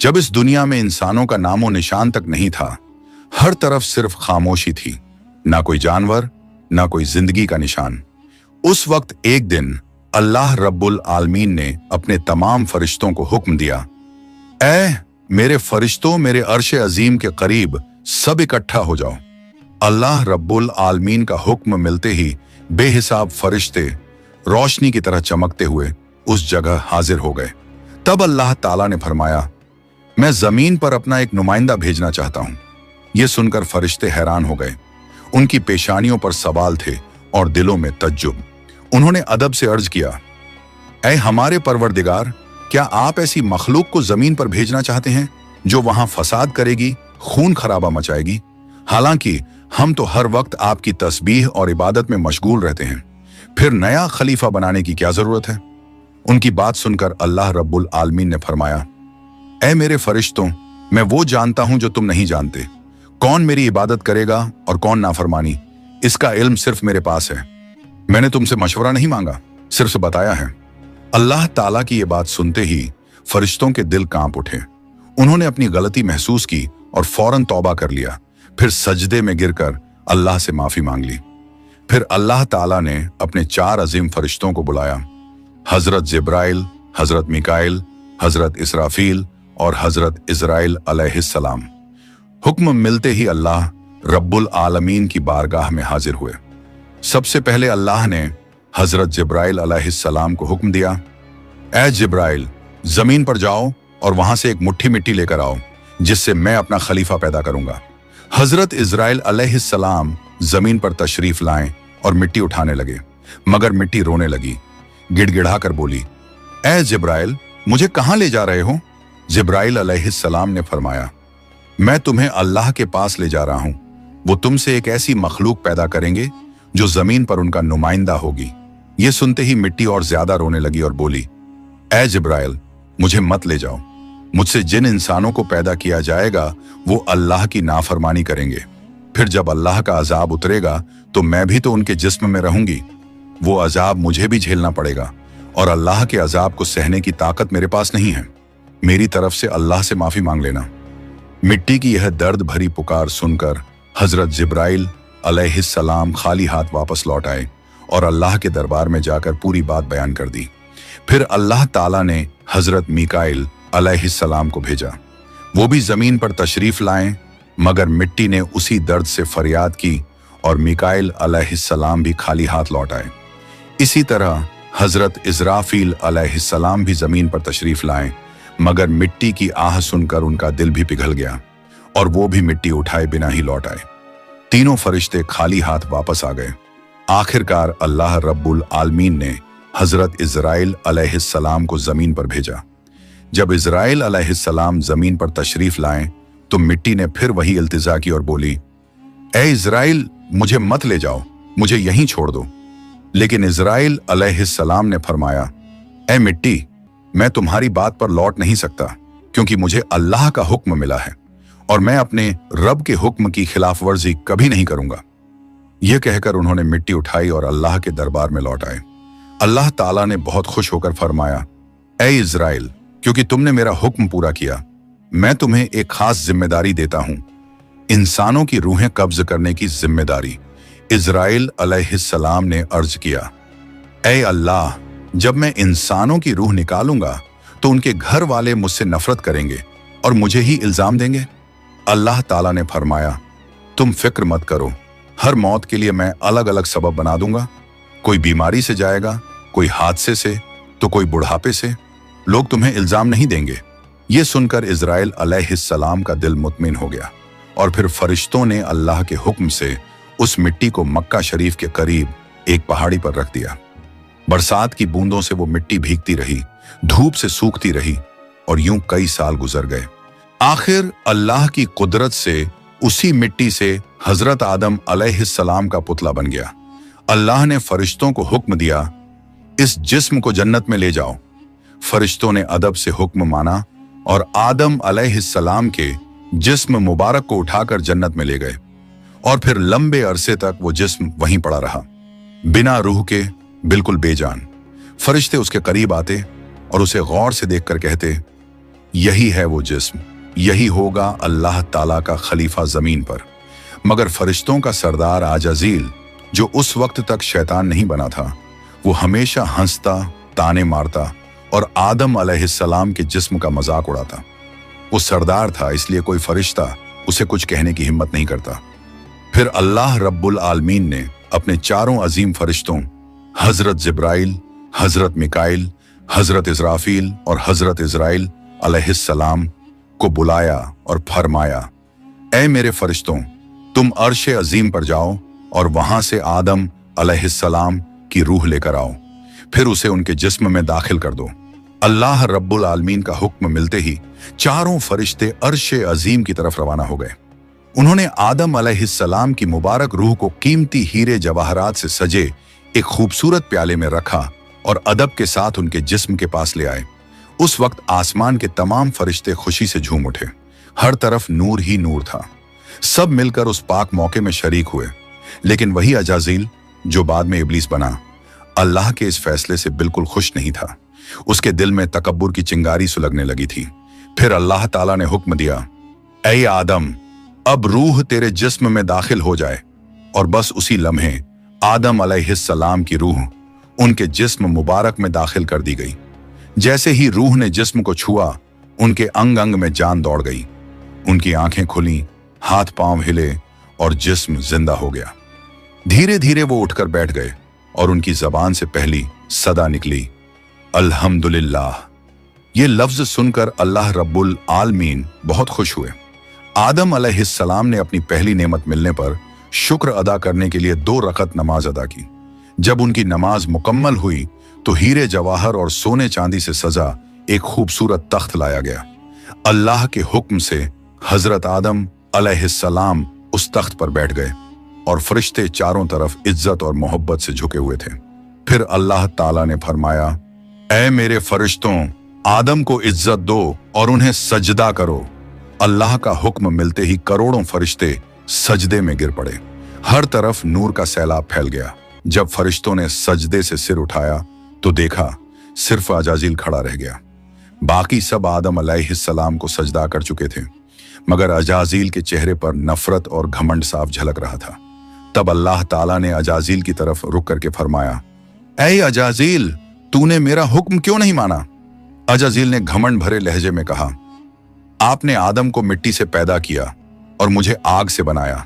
जब इस दुनिया में इंसानों का नामो निशान तक नहीं था, हर तरफ सिर्फ खामोशी थी, ना कोई जानवर, ना कोई जिंदगी का निशान। उस वक्त एक दिन अल्लाह रब्बुल आलमीन ने अपने तमाम फरिश्तों को हुक्म दिया, ऐ मेरे फरिश्तों, मेरे अर्श अजीम के करीब सब इकट्ठा हो जाओ। अल्लाह रब्बुल आलमीन का हुक्म मिलते ही बेहिसाब फरिश्ते रोशनी की तरह चमकते हुए उस जगह हाजिर हो गए। तब अल्लाह ताला ने फरमाया, मैं जमीन पर अपना एक नुमाइंदा भेजना चाहता हूं। यह सुनकर फरिश्ते हैरान हो गए। उनकी पेशानियों पर सवाल थे और दिलों में तज्जुब। उन्होंने अदब से अर्ज किया, ऐ हमारे परवरदिगार, क्या आप ऐसी मखलूक को जमीन पर भेजना चाहते हैं जो वहां फसाद करेगी, खून खराबा मचाएगी? हालांकि हम तो हर वक्त आपकी तस्बीह और इबादत में मशगूल रहते हैं, फिर नया खलीफा बनाने की क्या जरूरत है? उनकी बात सुनकर अल्लाह रब्बुल आलमीन ने फरमाया, ऐ मेरे फरिश्तों, मैं वो जानता हूं जो तुम नहीं जानते। कौन मेरी इबादत करेगा और कौन नाफरमानी, इसका इल्म सिर्फ मेरे पास है। मैंने तुमसे मशवरा नहीं मांगा, सिर्फ बताया है। अल्लाह ताला की ये बात सुनते ही फरिश्तों के दिल कांप उठे। उन्होंने अपनी गलती महसूस की और फौरन तौबा कर लिया। फिर सजदे में गिरकर अल्लाह से माफी मांग ली। फिर अल्लाह ताला ने अपने 4 अजीम फरिश्तों को बुलाया, हजरत जिब्राइल, हजरत मिकाइल, हजरत इसराफील और हजरत इजराइल अलैहिस्सलाम। हुक्म मिलते ही अल्लाह रब्बुल आलमीन की बारगाह में हाजिर हुए। सबसे पहले अल्लाह ने हजरत जिब्राइल अलैहिस्सलाम को हुक्म दिया, ऐ जिब्राइल, जमीन पर जाओ और वहां से एक मुट्ठी मिट्टी लेकर आओ, जिससे मैं अपना खलीफा पैदा करूंगा। हजरत इजराइल अलैहिस्सलाम जमीन पर तशरीफ लाएं और मिट्टी उठाने लगे, मगर मिट्टी रोने लगी। गिड़गिड़ाकर बोली, ऐ जिब्राइल, मुझे कहां ले जा रहे हो? जिब्राइल अलैहिस्सलाम ने फरमाया, मैं तुम्हें अल्लाह के पास ले जा रहा हूं। वो तुमसे एक ऐसी मखलूक पैदा करेंगे जो जमीन पर उनका नुमाइंदा होगी। ये सुनते ही मिट्टी और ज्यादा रोने लगी और बोली, ऐ जिब्राइल, मुझे मत ले जाओ। मुझसे जिन इंसानों को पैदा किया जाएगा वो अल्लाह की नाफरमानी करेंगे। फिर जब अल्लाह का अजाब उतरेगा तो मैं भी तो उनके जिस्म में रहूंगी। वो अजाब मुझे भी झेलना पड़ेगा और अल्लाह के अजाब को सहने की ताकत मेरे पास नहीं है। मेरी तरफ से अल्लाह से माफी मांग लेना। मिट्टी की यह दर्द भरी पुकार सुनकर हजरत जिब्राइल अलैहिस्सलाम खाली हाथ वापस लौट आए और अल्लाह के दरबार में जाकर पूरी बात बयान कर दी। फिर अल्लाह ताला ने हजरत मिकाइल अलैहिस्सलाम को भेजा। वो भी जमीन पर तशरीफ लाएं, मगर मिट्टी ने उसी दर्द से फरियाद की और मिकाइल अलैहिस्सलाम भी खाली हाथ लौट आए। इसी तरह हजरत इजराफील अलैहिस्सलाम भी जमीन पर तशरीफ लाएं, मगर मिट्टी की आह सुनकर उनका दिल भी पिघल गया और वो भी मिट्टी उठाए बिना ही लौट आए। तीनों फरिश्ते खाली हाथ वापस आ गए। आखिरकार अल्लाह रब्बुल आलमीन ने हजरत इजराइल अलैहिस्सलाम को जमीन पर भेजा। जब इजराइल अलैहिस्सलाम जमीन पर तशरीफ लाएं तो मिट्टी ने फिर वही इल्तिजा की और बोली, ऐ इजराइल, मुझे मत ले जाओ, मुझे यहीं छोड़ दो। लेकिन इजराइल अलैहिस्सलाम ने फरमाया, ऐ मिट्टी, मैं तुम्हारी बात पर लौट नहीं सकता, क्योंकि मुझे अल्लाह का हुक्म मिला है और मैं अपने रब के हुक्म की खिलाफ वर्जी कभी नहीं करूंगा। यह कहकर उन्होंने मिट्टी उठाई और अल्लाह के दरबार में लौट आए। अल्लाह ताला ने बहुत खुश होकर फरमाया, ऐ इजराइल, क्योंकि तुमने मेरा हुक्म पूरा किया, मैं तुम्हें एक खास जिम्मेदारी देता हूं, इंसानों की रूहें कब्ज करने की जिम्मेदारी। इजराइल अलैहिस्सलाम ने अर्ज किया, ऐ अल्लाह, जब मैं इंसानों की रूह निकालूंगा तो उनके घर वाले मुझसे नफरत करेंगे और मुझे ही इल्जाम देंगे। अल्लाह ताला ने फरमाया, तुम फिक्र मत करो, हर मौत के लिए मैं अलग अलग सबब बना दूंगा। कोई बीमारी से जाएगा, कोई हादसे से, तो कोई बुढ़ापे से। लोग तुम्हें इल्जाम नहीं देंगे। ये सुनकर इजराइल अलैहिस्सलाम का दिल मुतमिन हो गया और फिर फरिश्तों ने अल्लाह के हुक्म से उस मिट्टी को मक्का शरीफ के करीब एक पहाड़ी पर रख दिया। बरसात की बूंदों से वो मिट्टी भीगती रही, धूप से सूखती रही और यूं कई साल गुजर गए। आखिर अल्लाह की कुदरत से उसी मिट्टी से हजरत आदम अलैहिस्सलाम का पुतला बन गया। अल्लाह ने फरिश्तों को हुक्म दिया, इस जिस्म को जन्नत में ले जाओ। फरिश्तों ने अदब से हुक्म माना और आदम अलैहिस्सलाम के जिस्म मुबारक को उठाकर जन्नत में ले गए और फिर लंबे अरसे तक वो जिस्म वहीं पड़ा रहा, बिना रूह के, बिल्कुल बेजान। फरिश्ते उसके करीब आते और उसे गौर से देखकर कहते, यही है वो जिस्म, यही होगा अल्लाह ताला का खलीफा जमीन पर। मगर फरिश्तों का सरदार आजाजील, जो उस वक्त तक शैतान नहीं बना था, वो हमेशा हंसता, ताने मारता और आदम अलैहिस्सलाम के जिस्म का मजाक उड़ाता। वो सरदार था, इसलिए कोई फरिश्ता उसे कुछ कहने की हिम्मत नहीं करता। फिर अल्लाह रब्बुल आलमीन ने अपने चारों अजीम फरिश्तों हजरत जिब्राइल, हजरत मिकाइल, हजरत इजराफील और हजरत इजराइल अलैहिस्सलाम को बुलाया और फरमाया, ऐ मेरे फरिश्तों, तुम अर्श अजीम पर जाओ और वहां से आदम अलैहिस्सलाम की रूह लेकर आओ, फिर उसे उनके जिस्म में दाखिल कर दो। अल्लाह रब्बुल आलमीन का हुक्म मिलते ही चारों फरिश्ते अर्श अजीम की तरफ रवाना हो गए। उन्होंने आदम अलैहिस्सलाम की मुबारक रूह को कीमती हीरे जवाहरात से सजे एक खूबसूरत प्याले में रखा और अदब के साथ उनके जिस्म के पास ले आए। उस वक्त आसमान के तमाम फरिश्ते खुशी से झूम उठे। हर तरफ नूर ही नूर था। सब मिलकर उस पाक मौके में शरीक हुए। लेकिन वही अजाजील, जो बाद में इब्लीस बना, अल्लाह के इस फैसले से बिल्कुल खुश नहीं था। उसके दिल में तकब्बुर की चिंगारी सुलगने लगी थी। फिर अल्लाह ताला ने हुक्म दिया, ऐ आदम, अब रूह तेरे जिस्म में दाखिल हो जाए। और बस उसी लम्हे आदम अलैहिस्सलाम की रूह उनके जिस्म मुबारक में दाखिल कर दी गई। जैसे ही रूह ने जिस्म को छुआ, उनके अंग अंग में जान दौड़ गई। उनकी आंखें खुली, हाथ पांव हिले और जिस्म जिंदा हो गया। धीरे धीरे वो उठकर बैठ गए और उनकी जबान से पहली सदा निकली, अल्हम्दुलिल्लाह। ये लफ्ज सुनकर अल्लाह रब्बुल आलमीन बहुत खुश हुए। आदम अलैहिस्सलाम ने अपनी पहली नेमत मिलने पर शुक्र अदा करने के लिए 2 रकत नमाज अदा की। जब उनकी नमाज मुकम्मल हुई तो हीरे जवाहर और सोने चांदी से सजा एक खूबसूरत तख्त लाया गया। अल्लाह के हुक्म से हजरत आदम अलैहिस्सलाम उस तख्त पर बैठ गए और फरिश्ते चारों तरफ इज्जत और मोहब्बत से झुके हुए थे। फिर अल्लाह ताला ने फरमाया, ऐ मेरे फरिश्तों, आदम को इज्जत दो और उन्हें सजदा करो। अल्लाह का हुक्म मिलते ही करोड़ों फरिश्ते सजदे में गिर पड़े। हर तरफ नूर का सैलाब फैल गया। जब फरिश्तों ने सजदे से सिर उठाया तो देखा सिर्फ अजाजील खड़ा रह गया। बाकी सब आदम अलैहिस्सलाम को सजदा कर चुके थे, मगर अजाजील के चेहरे पर नफरत और घमंड साफ झलक रहा था। तब अल्लाह ताला ने अजाजील की तरफ रुक करके फरमाया, ऐ अजाजील, तूने मेरा हुक्म क्यों नहीं माना? अजाजील ने घमंड भरे लहजे में कहा, आपने आदम को मिट्टी से पैदा किया और मुझे आग से बनाया।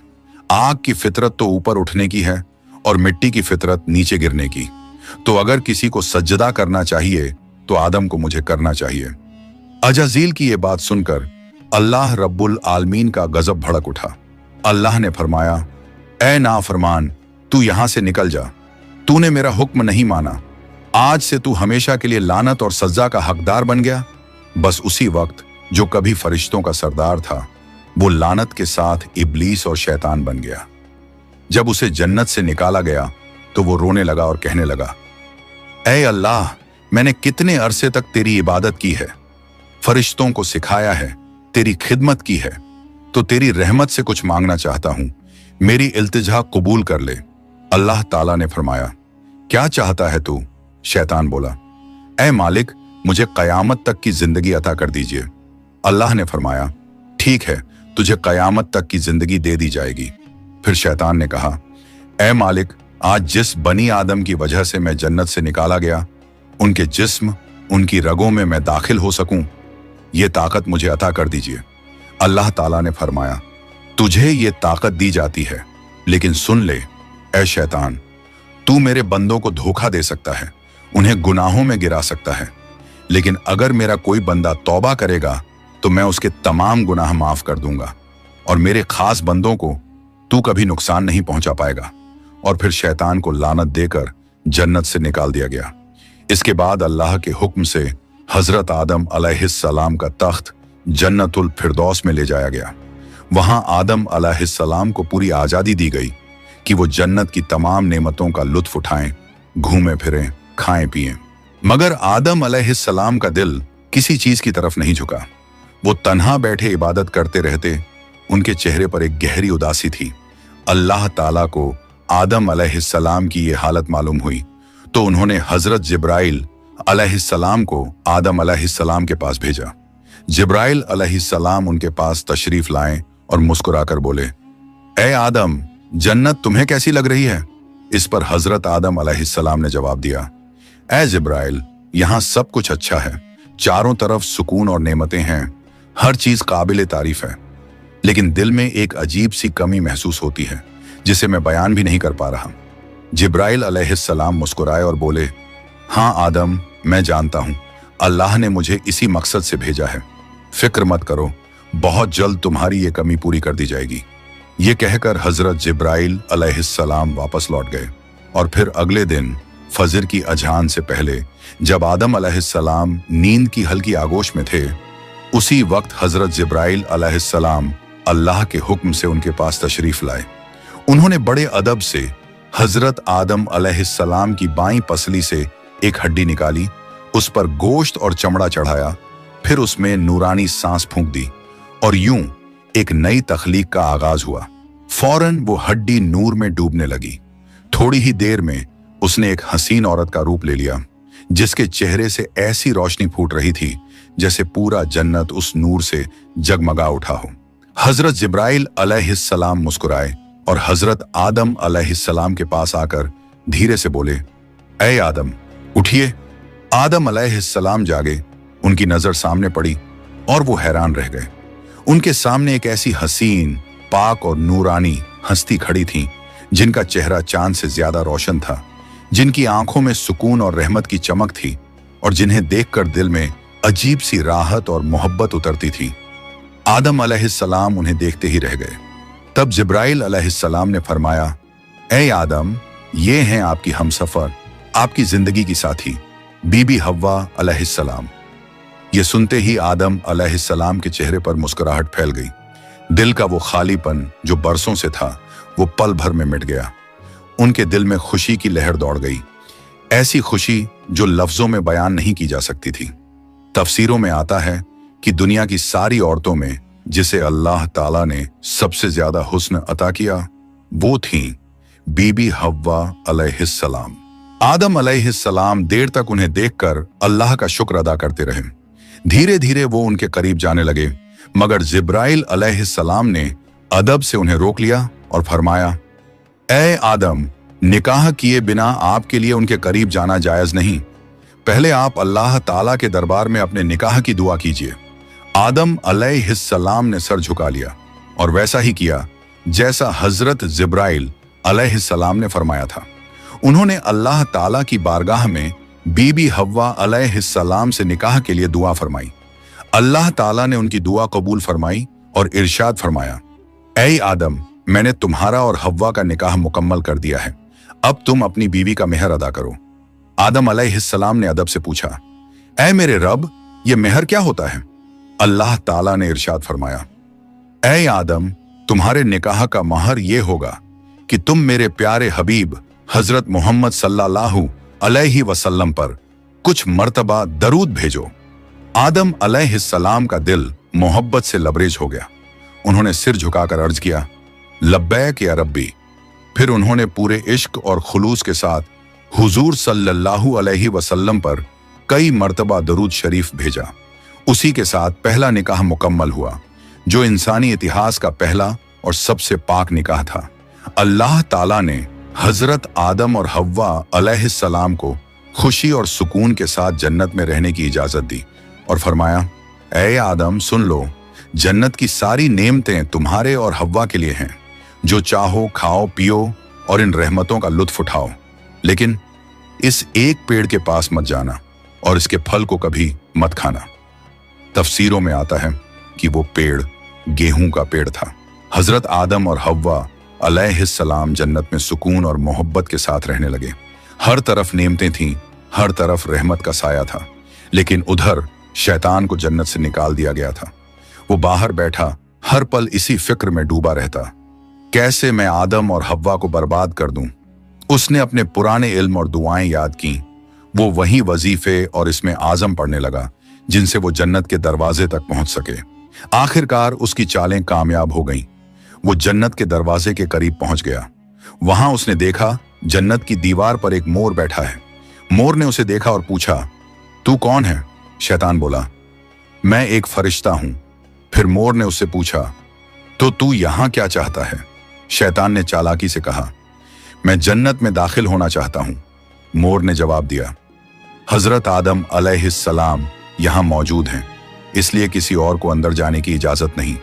आग की फितरत तो ऊपर उठने की है और मिट्टी की फितरत नीचे गिरने की। तो अगर किसी को सजदा करना चाहिए तो आदम को मुझे करना चाहिए। अजाजील की यह बात सुनकर अल्लाह रब्बुल आलमीन का गजब भड़क उठा। अल्लाह ने फरमाया, ऐ नाफरमान, तू यहां से निकल जा। तूने मेरा हुक्म नहीं माना। आज से तू हमेशा के लिए लानत और सजा का हकदार बन गया। बस उसी वक्त जो कभी फरिश्तों का सरदार था, वो लानत के साथ इब्लीस और शैतान बन गया। जब उसे जन्नत से निकाला गया तो वो रोने लगा और कहने लगा, ऐ अल्लाह, मैंने कितने अरसे तक तेरी इबादत की है, फरिश्तों को सिखाया है, तेरी खिदमत की है, तो तेरी रहमत से कुछ मांगना चाहता हूं। मेरी इल्तिजा कबूल कर ले। अल्लाह ताला ने फरमाया, क्या चाहता है तू? शैतान बोला, ऐ मालिक, मुझे कयामत तक की जिंदगी अता कर दीजिए। अल्लाह ने फरमाया, ठीक है, तुझे कयामत तक की जिंदगी दे दी जाएगी। फिर शैतान ने कहा, ऐ मालिक, आज जिस बनी आदम की वजह से मैं जन्नत से निकाला गया, उनके जिस्म, उनकी रगों में मैं दाखिल हो सकूं, ये ताकत मुझे अता कर दीजिए। अल्लाह ताला ने फरमाया, तुझे ये ताकत दी जाती है, लेकिन सुन ले ऐ शैतान, तू मेरे बंदों को धोखा दे सकता है, उन्हें गुनाहों में गिरा सकता है, लेकिन अगर मेरा कोई बंदा तौबा करेगा तो मैं उसके तमाम गुनाह माफ कर दूंगा और मेरे खास बंदों को तू कभी नुकसान नहीं पहुंचा पाएगा। और फिर शैतान को लानत देकर जन्नत से निकाल दिया गया। इसके बाद अल्लाह के हुक्म से हजरत आदम अलैहिस्सलाम का तख्त जन्नतुल फिरदौस में ले जाया गया। वहां आदम अलैहिस्सलाम को पूरी आजादी दी गई कि वो जन्नत की तमाम नेमतों का लुत्फ उठाएं, घूमें फिरें, खाएं पिएं। मगर आदम अलैहिस्सलाम का दिल किसी चीज की तरफ नहीं झुका। वो तन्हा बैठे इबादत करते रहते। उनके चेहरे पर एक गहरी उदासी थी। अल्लाह ताला को आदम अलैहिस्सलाम की ये हालत मालूम हुई तो उन्होंने हजरत जिब्राइल अलैहिस्सलाम को आदम अलैहिस्सलाम के पास भेजा। जिब्राइल अलैहिस्सलाम उनके पास तशरीफ लाए और मुस्कुराकर बोले, ए आदम, जन्नत तुम्हें कैसी लग रही है? इस पर हजरत आदम अलैहिस्सलाम ने जवाब दिया, ए जिब्राइल, यहाँ सब कुछ अच्छा है, चारों तरफ सुकून और नेमतें हैं, हर चीज काबिल तारीफ है, लेकिन दिल में एक अजीब सी कमी महसूस होती है जिसे मैं बयान भी नहीं कर पा रहा। जिब्राइल अलैहिस्सलाम मुस्कुराए और बोले, हाँ आदम, मैं जानता हूं, अल्लाह ने मुझे इसी मकसद से भेजा है, फिक्र मत करो, बहुत जल्द तुम्हारी ये कमी पूरी कर दी जाएगी। ये कहकर हजरत जिब्राइल अलैहिस्सलाम वापस लौट गए और फिर अगले दिन फजर की अजान से पहले जब आदम अलैहिस्सलाम नींद की हल्की आगोश में थे, उसी वक्त हजरत जिब्राइल अलैहिस्सलाम अल्लाह के हुक्म से उनके पास तशरीफ लाए। उन्होंने बड़े अदब से हजरत आदम अलैहिस्सलाम की बाईं पसली से एक हड्डी निकाली, उस पर गोश्त और चमड़ा चढ़ाया, फिर उसमें नूरानी सांस फूंक दी और यूं एक नई तख्लीक का आगाज हुआ। फौरन वो हड्डी नूर में डूबने लगी। थोड़ी ही देर में उसने एक हसीन औरत का रूप ले लिया, जिसके चेहरे से ऐसी रोशनी फूट रही थी जैसे पूरा जन्नत उस नूर से जगमगा उठा हो। हजरत जिब्राइल अलैहिस्सलाम मुस्कुराए और हजरत आदम अलैहिस्सलाम के पास आकर धीरे से बोले, ए आदम, उठिए। आदम अलैहिस्सलाम जागे, उनकी नजर सामने पड़ी और वो हैरान रह गए। उनके सामने एक ऐसी हसीन, पाक और नूरानी हस्ती खड़ी थी जिनका चेहरा चांद से ज्यादा रोशन था, जिनकी आंखों में सुकून और रहमत की चमक थी और जिन्हें देखकर दिल में अजीब सी राहत और मोहब्बत उतरती थी। आदम अलैहिस्सलाम उन्हें देखते ही रह गए। तब जिब्राइल अलैहिस्सलाम ने फरमाया, ए आदम, ये हैं आपकी हमसफर, आपकी जिंदगी की साथी, बीबी हव्वा अलैहिस्सलाम। ये सुनते ही आदम अलैहिस्सलाम के चेहरे पर मुस्कुराहट फैल गई। दिल का वो खालीपन जो बरसों से था, वो पल भर में मिट गया। उनके दिल में खुशी की लहर दौड़ गई, ऐसी खुशी जो लफ्जों में बयान नहीं की जा सकती थी। तफसीरों में आता है कि दुनिया की सारी औरतों में जिसे अल्लाह ताला ने सबसे ज्यादा हुस्न अता किया, वो थी बीबी हव्वा अलैहिस्सलाम। आदम अलैहिस्सलाम देर तक उन्हें देखकर अल्लाह का शुक्र अदा करते रहे। धीरे धीरे वो उनके करीब जाने लगे, मगर जिब्राइल अलैहिस्सलाम ने अदब से उन्हें रोक लिया और फरमाया, ए आदम, निकाह किए बिना आपके लिए उनके करीब जाना जायज नहीं। पहले आप अल्लाह ताला के दरबार में अपने निकाह की दुआ कीजिए। आदम अलैहिस्सलाम ने सर झुका लिया और वैसा ही किया जैसा हजरत जिब्राइल अलैहिस्सलाम ने फरमाया था। उन्होंने अल्लाह ताला की बारगाह में बीबी हव्वा अलैहिस्सलाम से निकाह के लिए दुआ फरमाई। अल्लाह ताला ने उनकी दुआ कबूल फरमाई और इरशाद फरमाया, ऐ आदम, मैंने तुम्हारा और हव्वा का निकाह मुकम्मल कर दिया है, अब तुम अपनी बीवी का मेहर अदा करो। आदम अलैहिस्सलाम ने अदब से पूछा, ऐ मेरे रब, ये मेहर क्या होता है? अल्लाह ताला ने इरशाद फरमाया, ऐ आदम, तुम्हारे निकाह का महर ये होगा कि तुम मेरे प्यारे हबीब हजरत मोहम्मद सल्लल्लाहु अलैहि वसल्लम पर कुछ मर्तबा दरूद भेजो। आदम अलैहिस्सलाम का दिल मोहब्बत से लबरेज हो गया। उन्होंने सिर झुकाकर अर्ज किया, लब्बैक या रब्बी। फिर उन्होंने पूरे इश्क और खुलूस के साथ हुजूर सल्लल्लाहु अलैहि वसल्लम पर कई मर्तबा दरूद शरीफ भेजा। उसी के साथ पहला निकाह मुकम्मल हुआ, जो इंसानी इतिहास का पहला और सबसे पाक निकाह था। अल्लाह ताला ने हजरत आदम और हव्वा अलैहिस्सलाम को खुशी और सुकून के साथ जन्नत में रहने की इजाजत दी और फरमाया, ऐ आदम, सुन लो, जन्नत की सारी नेमतें तुम्हारे और हव्वा के लिए हैं। जो चाहो खाओ पियो और इन रहमतों का लुत्फ उठाओ, लेकिन इस एक पेड़ के पास मत जाना और इसके फल को कभी मत खाना। तफसीरों में आता है कि वो पेड़ गेहूं का पेड़ था। हजरत आदम और हव्वा अलैहिस्सलाम जन्नत में सुकून और मोहब्बत के साथ रहने लगे। हर तरफ नेमतें थीं, हर तरफ रहमत का साया था, लेकिन उधर शैतान को जन्नत से निकाल दिया गया था। वो बाहर बैठा हर पल इसी फिक्र में डूबा रहता, कैसे मैं आदम और हव्वा को बर्बाद कर दूं। उसने अपने पुराने इल्म और दुआएं याद की। वो वही वजीफे और इसमें आजम पढ़ने लगा जिनसे वो जन्नत के दरवाजे तक पहुंच सके। आखिरकार उसकी चालें कामयाब हो गईं। वो जन्नत के दरवाजे के करीब पहुंच गया। वहां उसने देखा जन्नत की दीवार पर एक मोर बैठा है। मोर ने उसे देखा और पूछा, तू कौन है? शैतान बोला, मैं एक फरिश्ता हूं। फिर मोर ने उससे पूछा, तो तू यहां क्या चाहता है? शैतान ने चालाकी से कहा, मैं जन्नत में दाखिल होना चाहता हूं। मोर ने जवाब दिया, हजरत आदम अलैहिस्सलाम यहां मौजूद हैं, इसलिए किसी और को अंदर जाने की इजाजत नहीं।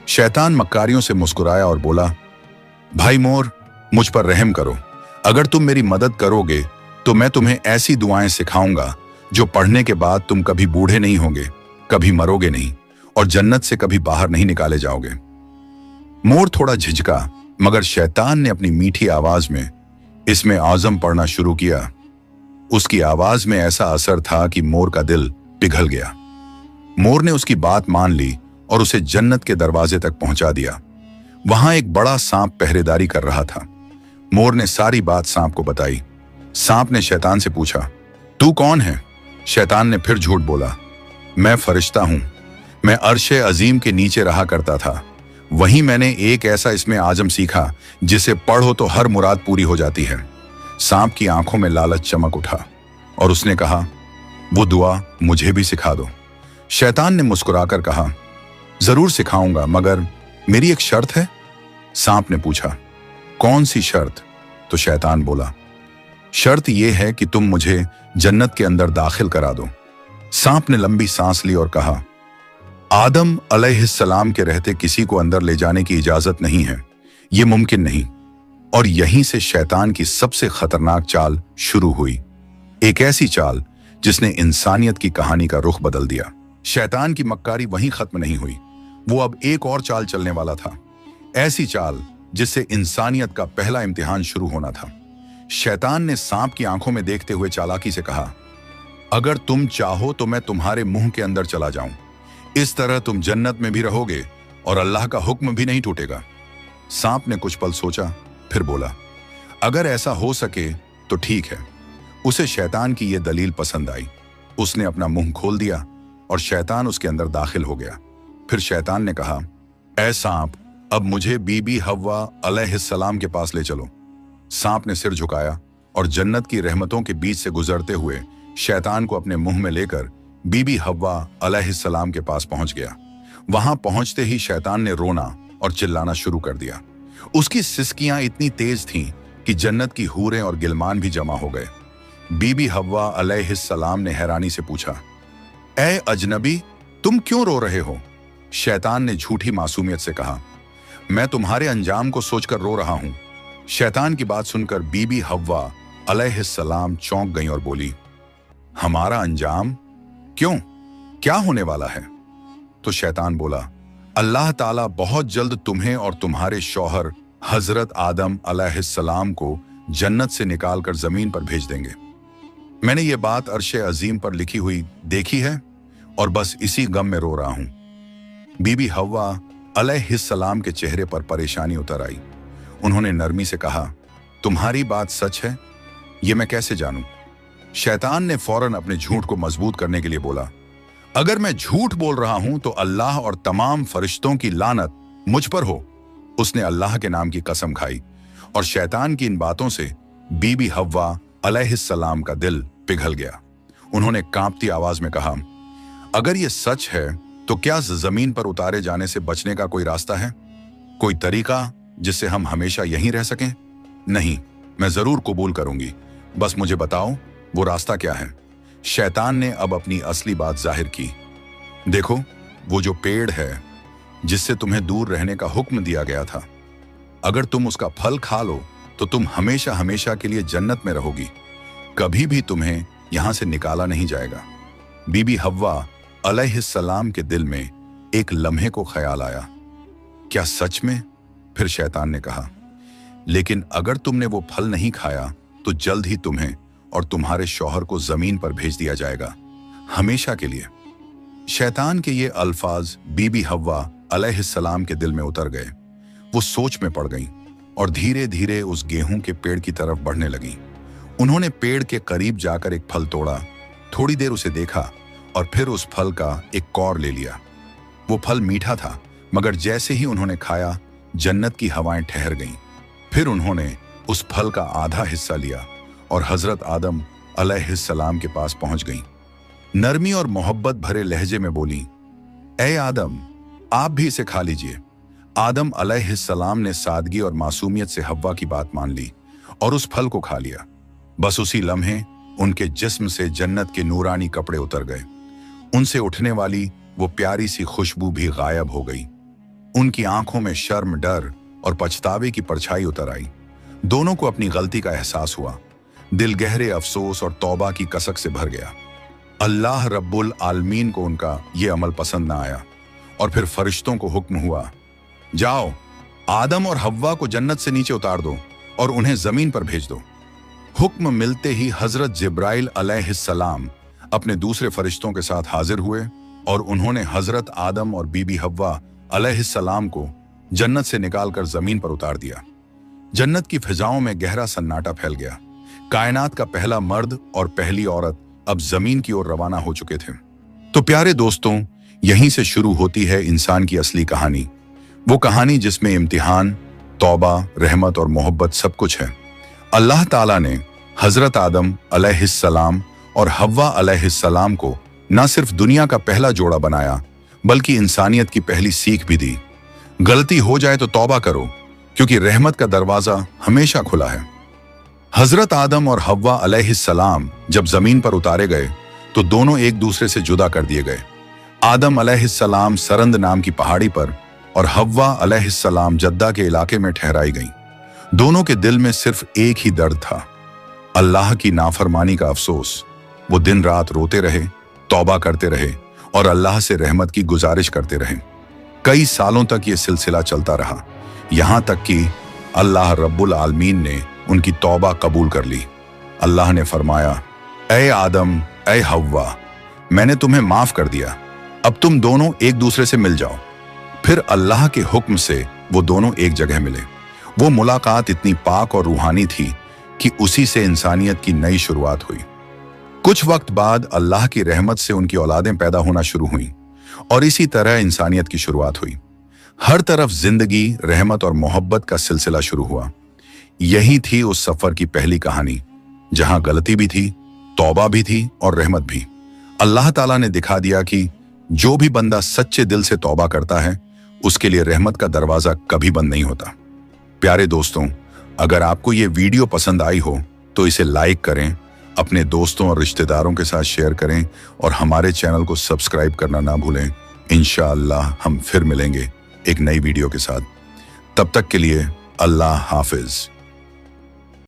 शैतान मक्कारियों से मुस्कुराया और बोला, भाई मोर, मुझ पर रहम करो। अगर तुम मेरी मदद करोगे तो मैं तुम्हें ऐसी दुआएं सिखाऊंगा जो पढ़ने के बाद तुम कभी बूढ़े नहीं होगे, कभी मरोगे नहीं और जन्नत से कभी बाहर नहीं निकाले जाओगे। मोर थोड़ा झिझका, मगर शैतान ने अपनी मीठी आवाज में इसमें आज़म पढ़ना शुरू किया। उसकी आवाज में ऐसा असर था कि मोर का दिल पिघल गया। मोर ने उसकी बात मान ली और उसे जन्नत के दरवाजे तक पहुंचा दिया। वहां एक बड़ा सांप पहरेदारी कर रहा था। मोर ने सारी बात सांप को बताई। सांप ने शैतान से पूछा, तू कौन है? शैतान ने फिर झूठ बोला, मैं फरिश्ता हूं। मैं अर्शे अजीम के नीचे रहा करता था। वहीं मैंने एक ऐसा इसमें आजम सीखा जिसे पढ़ो तो हर मुराद पूरी हो जाती है। सांप की आंखों में लालच चमक उठा और उसने कहा, वो दुआ मुझे भी सिखा दो। शैतान ने मुस्कुराकर कहा, जरूर सिखाऊंगा, मगर मेरी एक शर्त है। सांप ने पूछा, कौन सी शर्त? तो शैतान बोला, शर्त यह है कि तुम मुझे जन्नत के अंदर दाखिल करा दो। सांप ने लंबी सांस ली और कहा, आदम अलैहिस्सलाम के रहते किसी को अंदर ले जाने की इजाजत नहीं है, यह मुमकिन नहीं। और यहीं से शैतान की सबसे खतरनाक चाल शुरू हुई, एक ऐसी चाल जिसने इंसानियत की कहानी का रुख बदल दिया। शैतान की मक्कारी वहीं खत्म नहीं हुई, वो अब एक और चाल चलने वाला था, ऐसी चाल जिससे इंसानियत का पहला इम्तिहान शुरू होना था। शैतान ने सांप की आंखों में देखते हुए चालाकी से कहा, अगर तुम चाहो तो मैं तुम्हारे मुंह के अंदर चला जाऊं। इस तरह तुम जन्नत में भी रहोगे और अल्लाह का हुक्म भी नहीं टूटेगा। सांप ने कुछ पल सोचा, फिर बोला, अगर ऐसा हो सके तो ठीक है। उसे शैतान की यह दलील पसंद आई। उसने अपना मुंह खोल दिया और शैतान उसके अंदर दाखिल हो गया। फिर शैतान ने कहा, ऐ सांप, अब मुझे बीबी हव्वा अलैहिस्सलाम के पास ले चलो। सांप ने सिर झुकाया और जन्नत की रहमतों के बीच से गुजरते हुए शैतान को अपने मुंह में लेकर बीबी हव्वा अलैहिस्सलाम के पास पहुंच गया। वहां पहुंचते ही शैतान ने रोना और चिल्लाना शुरू कर दिया। उसकी सिसकियां इतनी तेज थीं कि जन्नत की हूरें और गिलमान भी जमा हो गए। बीबी हव्वा अलैहिस्सलाम ने हैरानी से पूछा, ऐ अजनबी, तुम क्यों रो रहे हो? शैतान ने झूठी मासूमियत से कहा, मैं तुम्हारे अंजाम को सोचकर रो रहा हूं। शैतान की बात सुनकर बीबी हव्वा अलैहिस्सलाम चौंक गईं और बोली, हमारा अंजाम? क्यों, क्या होने वाला है? तो शैतान बोला, अल्लाह ताला बहुत जल्द तुम्हें और तुम्हारे शौहर हजरत आदम अलैहिस्सलाम को जन्नत से निकालकर जमीन पर भेज देंगे। मैंने ये बात अर्शे अजीम पर लिखी हुई देखी है और बस इसी गम में रो रहा हूं। बीबी हव्वा अलैहिस्सलाम के चेहरे पर परेशानी उतर आई। उन्होंने नरमी से कहा, तुम्हारी बात सच है? ये मैं कैसे जानूं? शैतान ने फौरन अपने झूठ को मजबूत करने के लिए बोला, अगर मैं झूठ बोल रहा हूं तो अल्लाह और तमाम फरिश्तों की लानत मुझ पर हो। उसने अल्लाह के नाम की कसम खाई और शैतान की इन बातों से बीबी हव्वा अलैहिस्सलाम का दिल पिघल गया। उन्होंने कांपती आवाज में कहा, अगर ये सच है तो क्या जमीन पर उतारे जाने से बचने का कोई रास्ता है? कोई तरीका जिससे हम हमेशा यहीं रह सकें? नहीं, मैं जरूर कबूल करूंगी, बस मुझे बताओ वो रास्ता क्या है। शैतान ने अब अपनी असली बात जाहिर की। देखो, वो जो पेड़ है जिससे तुम्हें दूर रहने का हुक्म दिया गया था, अगर तुम उसका फल खा लो तो तुम हमेशा हमेशा के लिए जन्नत में रहोगी, कभी भी तुम्हें यहां से निकाला नहीं जाएगा। बीबी हव्वा अलैहिस्सलाम के दिल में एक लम्हे को ख्याल आया, क्या सच में? फिर शैतान ने कहा, लेकिन अगर तुमने वो फल नहीं खाया तो जल्द ही तुम्हें और तुम्हारे शौहर को जमीन पर भेज दिया जाएगा, हमेशा के लिए। शैतान के ये अल्फाज बीबी हव्वा अलैहिस्सलाम के दिल में उतर गए। वो सोच में पड़ गईं और धीरे धीरे उस गेहूं के पेड़ की तरफ बढ़ने लगीं। उन्होंने पेड़ के करीब जाकर एक फल तोड़ा, थोड़ी देर उसे देखा और फिर उस फल का एक कौर ले लिया। वो फल मीठा था, मगर जैसे ही उन्होंने खाया जन्नत की हवाएं ठहर गईं। फिर उन्होंने उस फल का आधा हिस्सा लिया और हजरत आदम अलैहिस्सलाम के पास पहुंच गईं। नरमी और मोहब्बत भरे लहजे में बोली, ए आदम, आप भी इसे खा लीजिए। आदम अलैहिस्सलाम ने सादगी और मासूमियत से हव्वा की बात मान ली और उस फल को खा लिया। बस उसी लम्हे उनके जिस्म से जन्नत के नूरानी कपड़े उतर गए। उनसे उठने वाली वो प्यारी सी खुशबू भी गायब हो गई। उनकी आंखों में शर्म, डर और पछतावे की परछाई उतर आई। दोनों को अपनी गलती का एहसास हुआ। दिल गहरे अफसोस और तौबा की कसक से भर गया। अल्लाह रब्बुल आलमीन को उनका ये अमल पसंद ना आया और फिर फरिश्तों को हुक्म हुआ, जाओ, आदम और हव्वा को जन्नत से नीचे उतार दो और उन्हें जमीन पर भेज दो। हुक्म मिलते ही हजरत जिब्राइल अलैहिस्सलाम अपने दूसरे फरिश्तों के साथ हाजिर हुए और उन्होंने हजरत आदम और बीबी हव्वा अलैहिस्सलाम को जन्नत से निकालकर जमीन पर उतार दिया। जन्नत की फिजाओं में गहरा सन्नाटा फैल गया। कायनात का पहला मर्द और पहली औरत अब जमीन की ओर रवाना हो चुके थे। तो प्यारे दोस्तों, यहीं से शुरू होती है इंसान की असली कहानी। वो कहानी जिसमें इम्तिहान, तौबा, रहमत और मोहब्बत सब कुछ है। अल्लाह ताला ने हजरत आदम अलैहिस्सलाम और हव्वा अलैहिस्सलाम को न सिर्फ दुनिया का पहला जोड़ा बनाया, बल्कि इंसानियत की पहली सीख भी दी। गलती हो जाए तो तौबा करो, क्योंकि रहमत का दरवाजा हमेशा खुला है। हजरत आदम और हव्वा अलैहिस्सलाम जब जमीन पर उतारे गए तो दोनों एक दूसरे से जुदा कर दिए गए। आदम अलैहिस्सलाम सरंद नाम की पहाड़ी पर और हव्वा अलैहिस्सलाम जद्दा के इलाके में ठहराई गईं। दोनों के दिल में सिर्फ एक ही दर्द था, अल्लाह की नाफरमानी का अफसोस। वो दिन रात रोते रहे, तौबा करते रहे और अल्लाह से रहमत की गुजारिश करते रहे। कई सालों तक ये सिलसिला चलता रहा, यहां तक कि अल्लाह रब्बुल आलमीन ने उनकी तौबा कबूल कर ली। अल्लाह ने फरमाया, ए आदम, ए हव्वा, मैंने तुम्हें माफ कर दिया, अब तुम दोनों एक दूसरे से मिल जाओ। फिर अल्लाह के हुक्म से वो दोनों एक जगह मिले। वो मुलाकात इतनी पाक और रूहानी थी कि उसी से इंसानियत की नई शुरुआत हुई। कुछ वक्त बाद अल्लाह की रहमत से उनकी औलादें पैदा होना शुरू हुईं और इसी तरह इंसानियत की शुरुआत हुई। हर तरफ जिंदगी, रहमत और मोहब्बत का सिलसिला शुरू हुआ। यही थी उस सफर की पहली कहानी, जहां गलती भी थी, तौबा भी थी और रहमत भी। अल्लाह ताला ने दिखा दिया कि जो भी बंदा सच्चे दिल से तौबा करता है, उसके लिए रहमत का दरवाजा कभी बंद नहीं होता। प्यारे दोस्तों, अगर आपको ये वीडियो पसंद आई हो तो इसे लाइक करें, अपने दोस्तों और रिश्तेदारों के साथ शेयर करें और हमारे चैनल को सब्सक्राइब करना ना भूलें। इंशाअल्लाह हम फिर मिलेंगे एक नई वीडियो के साथ। तब तक के लिए अल्लाह हाफिज।